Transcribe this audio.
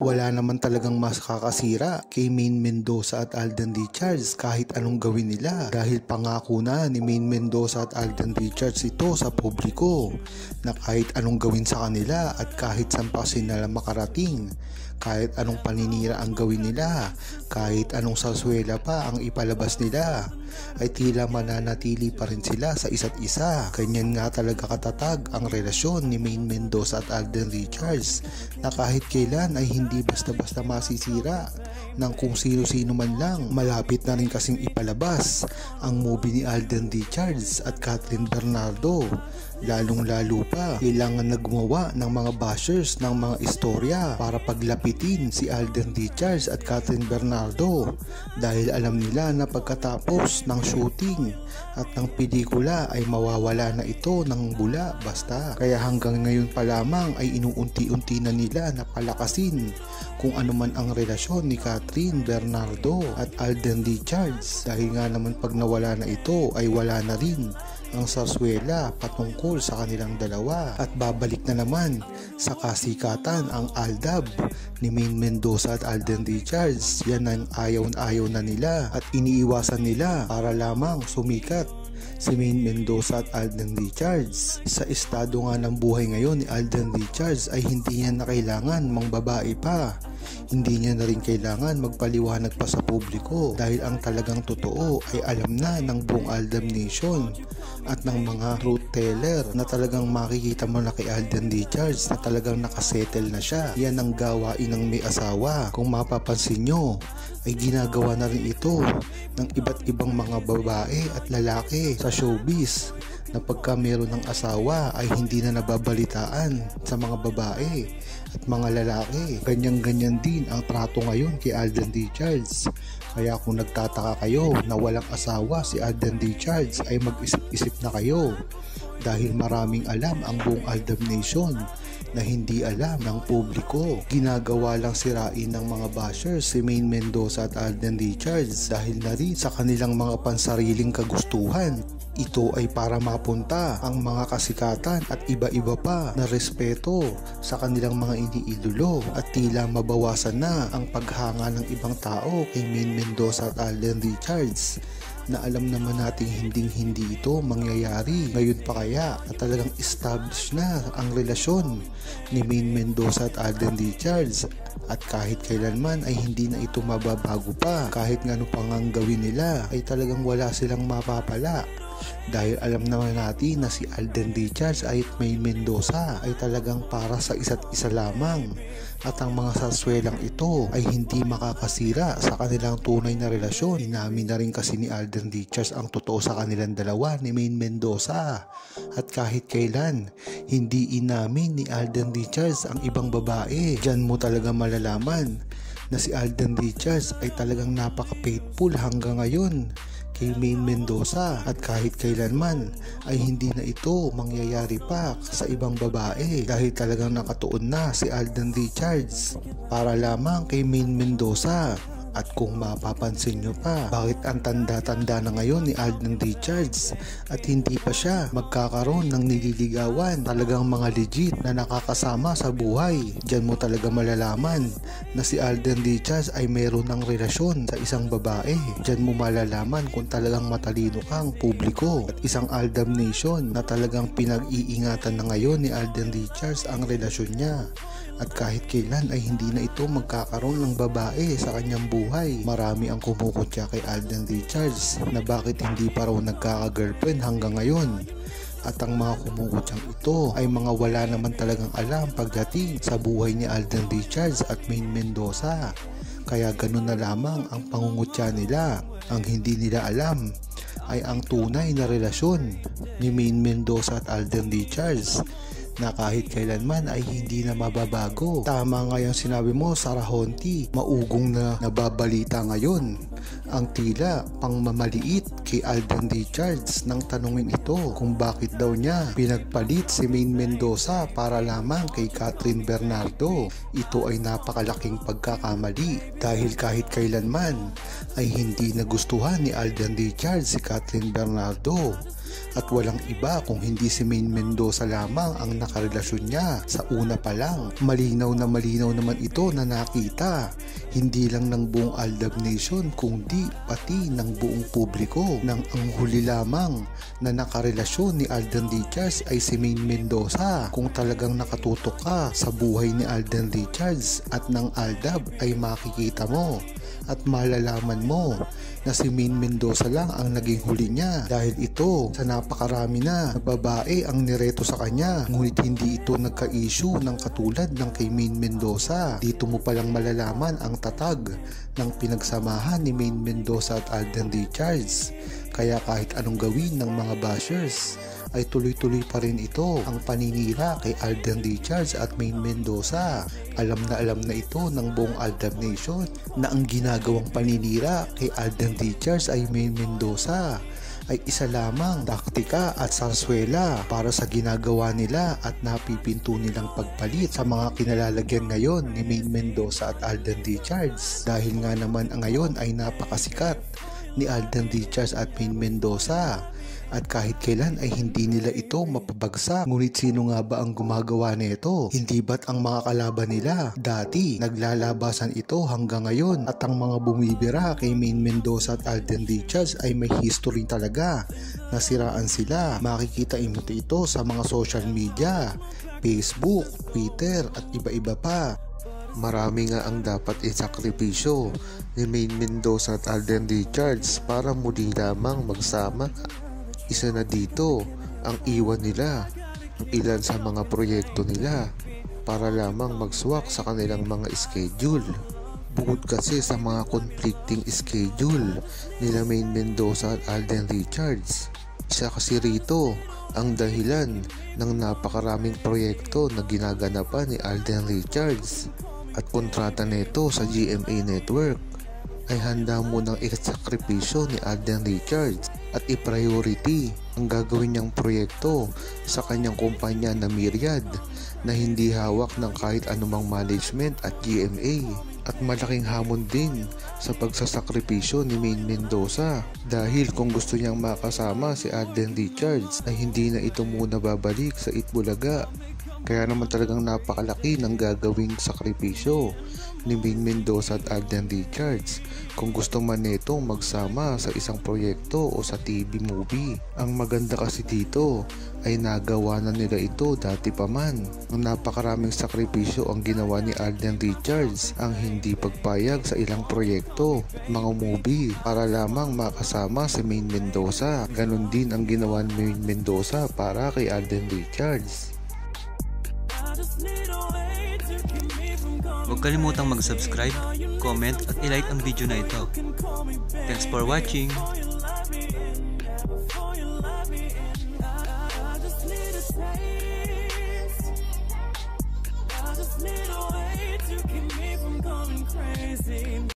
Wala naman talagang mas kakasira kay Maine Mendoza at Alden Richards kahit anong gawin nila, dahil pangako na ni Maine Mendoza at Alden Richards ito sa publiko na kahit anong gawin sa kanila at kahit saan pa sila makarating, kahit anong paninira ang gawin nila, kahit anong sarsuela pa ang ipalabas nila, ay tila mananatili pa rin sila sa isa't isa. Ganyan nga talaga katatag ang relasyon ni Maine Mendoza at Alden Richards na kahit kailan ay hindi basta-basta masisira ng kung sino-sino man lang. Malapit na rin kasing ipalabas ang movie ni Alden Richards at Kathryn Bernardo. Lalong-lalo pa, kailangan na gumawa ng mga bashers ng mga istorya para paglapitin si Alden Richards at Kathryn Bernardo, dahil alam nila na pagkatapos ng shooting at ng pelikula ay mawawala na ito ng bula basta. Kaya hanggang ngayon pa lamang ay inuunti-unti na nila na palakasin kung ano man ang relasyon ni Kathryn Bernardo at Alden Richards, dahil nga naman pag nawala na ito ay wala na rin ang sarsuela patungkol sa kanilang dalawa, at babalik na naman sa kasikatan ang Aldab ni Maine Mendoza at Alden Richards. Yan ang ayaw na nila at iniiwasan nila para lamang sumikat si Maine Mendoza at Alden Richards. Sa estado nga ng buhay ngayon ni Alden Richards ay hindi niya na kailangan mangbabae pa. Hindi niya na rin kailangan magpaliwanag pa sa publiko, dahil ang talagang totoo ay alam na ng buong Aldab Nation at ng mga truth teller na talagang makikita mo na kay Alden Richards na talagang nakasettle na siya. Yan ang gawain ng may asawa. Kung mapapansin nyo ay ginagawa na rin ito ng iba't ibang mga babae at lalaki sa showbiz, na pagka meron ng asawa ay hindi na nababalitaan sa mga babae at mga lalaki. Ganyan-ganyan din ang trato ngayon kay Alden Richards. Kaya kung nagtataka kayo na walang asawa si Alden Richards ay mag-isip-isip na kayo, dahil maraming alam ang buong Aldab Nation na hindi alam ng publiko. Ginagawa lang sirain ng mga bashers si Maine Mendoza at Alden Richards dahil na rin sa kanilang mga pansariling kagustuhan. Ito ay para mapunta ang mga kasikatan at iba-iba pa na respeto sa kanilang mga iniidolo, at tila mabawasan na ang paghanga ng ibang tao kay Maine Mendoza at Alden Richards, na alam naman nating hindi ito mangyayari. Ngayon pa kaya na talagang established na ang relasyon ni Maine Mendoza at Alden Richards, at kahit kailanman ay hindi na ito mababago pa. Kahit nga ano pang ang gawin nila ay talagang wala silang mapapala, dahil alam naman natin na si Alden Richards at Maine Mendoza ay talagang para sa isa't isa lamang, at ang mga sarswelang ito ay hindi makakasira sa kanilang tunay na relasyon. Inamin na rin kasi ni Alden Richards ang totoo sa kanilang dalawa ni Maine Mendoza, at kahit kailan hindi inamin ni Alden Richards ang ibang babae. Diyan mo talaga malalaman na si Alden Richards ay talagang napaka-faithful hanggang ngayon kay Maine Mendoza, at kahit kailanman ay hindi na ito mangyayari pa sa ibang babae, dahil talagang nakatuon na si Alden Richards para lamang kay Maine Mendoza. At kung mapapansin nyo pa, bakit ang tanda-tanda na ngayon ni Alden Richards at hindi pa siya magkakaroon ng nililigawan, talagang mga legit na nakakasama sa buhay. Diyan mo talaga malalaman na si Alden Richards ay mayroon ng relasyon sa isang babae. Diyan mo malalaman kung talagang matalino kang publiko at isang Aldab Nation na talagang pinag-iingatan na ngayon ni Alden Richards ang relasyon niya. At kahit kailan ay hindi na ito magkakaroon ng babae sa kanyang buhay. Marami ang kumukutya kay Alden Richards na bakit hindi pa raw nagkaka-girlfriend hanggang ngayon. At ang mga kumukutyang ito ay mga wala naman talagang alam pagdating sa buhay ni Alden Richards at Maine Mendoza. Kaya ganun na lamang ang pangungutya nila. Ang hindi nila alam ay ang tunay na relasyon ni Maine Mendoza at Alden Richards, na kahit kailanman ay hindi na mababago. Tama nga yung sinabi mo, Sarah Honti, maugong na nababalita ngayon ang tila pangmamaliit kay Alden Richards nang tanungin ito kung bakit daw niya pinagpalit si Maine Mendoza para lamang kay Kathryn Bernardo. Ito ay napakalaking pagkakamali dahil kahit kailanman ay hindi nagustuhan ni Alden Richards si Kathryn Bernardo. At walang iba kung hindi si Maine Mendoza lamang ang nakarelasyon niya sa una pa lang. Malinaw naman ito na nakita, hindi lang ng buong Aldab Nation kundi pati ng buong publiko, nang ang huli lamang na nakarelasyon ni Alden Richards ay si Maine Mendoza. Kung talagang nakatutok ka sa buhay ni Alden Richards at ng Aldab ay makikita mo at malalaman mo na si Maine Mendoza lang ang naging huli niya, dahil ito sa napakarami na babae ang nireto sa kanya, ngunit hindi ito nagka-issue ng katulad ng kay Maine Mendoza. Dito mo palang malalaman ang tatag ng pinagsamahan ni Maine Mendoza at Alden Richards. Kaya kahit anong gawin ng mga bashers ay tuloy-tuloy pa rin ito ang paninira kay Alden Richards at Maine Mendoza. Alam na ito ng buong Aldab Nation na ang ginagawang paninira kay Alden Richards ay Maine Mendoza ay isa lamang taktika at sarswela para sa ginagawa nila at napipinto nilang pagpalit sa mga kinalalagyan ngayon ni Maine Mendoza at Alden Richards. Dahil nga naman ngayon ay napakasikat ni Alden Richards at Maine Mendoza at kahit kailan ay hindi nila ito mapabagsak. Ngunit sino nga ba ang gumagawa nito? Hindi ba't ang mga kalaban nila dati naglalabasan ito hanggang ngayon? At ang mga bumibira kay Maine Mendoza at Alden Richards ay may history talaga, nasiraan sila. Makikita ito sa mga social media, Facebook, Twitter at iba-iba pa. Marami nga ang dapat isakripisyo ni Maine Mendoza at Alden Richards para muli lamang magsama. Isa na dito ang iwan nila ng ilan sa mga proyekto nila para lamang magswak sa kanilang mga schedule. Bukod kasi sa mga conflicting schedule nila Maine Mendoza at Alden Richards, isa kasi rito ang dahilan ng napakaraming proyekto na ginaganapan ni Alden Richards at kontrata nito sa GMA Network ay handa munang isakripisyo ni Alden Richards at i-priority ang gagawin niyang proyekto sa kanyang kumpanya na Myriad na hindi hawak ng kahit anumang management at GMA. At malaking hamon din sa pagsasakripisyo ni Maine Mendoza dahil kung gusto niyang makasama si Alden Richards ay hindi na ito muna babalik sa Itbulaga. Kaya naman talagang napakalaki ng gagawing sakripisyo ni Maine Mendoza at Alden Richards kung gusto man netong magsama sa isang proyekto o sa TV movie. Ang maganda kasi dito ay nagawa na nila ito dati pa man. Ang napakaraming sakripisyo ang ginawa ni Alden Richards ang hindi pagpayag sa ilang proyekto at mga movie para lamang makasama si Maine Mendoza. Ganon din ang ginawa ni Maine Mendoza para kay Alden Richards. Huwag kalimutang mag-subscribe, comment at i-like ang video na ito. Thanks for watching!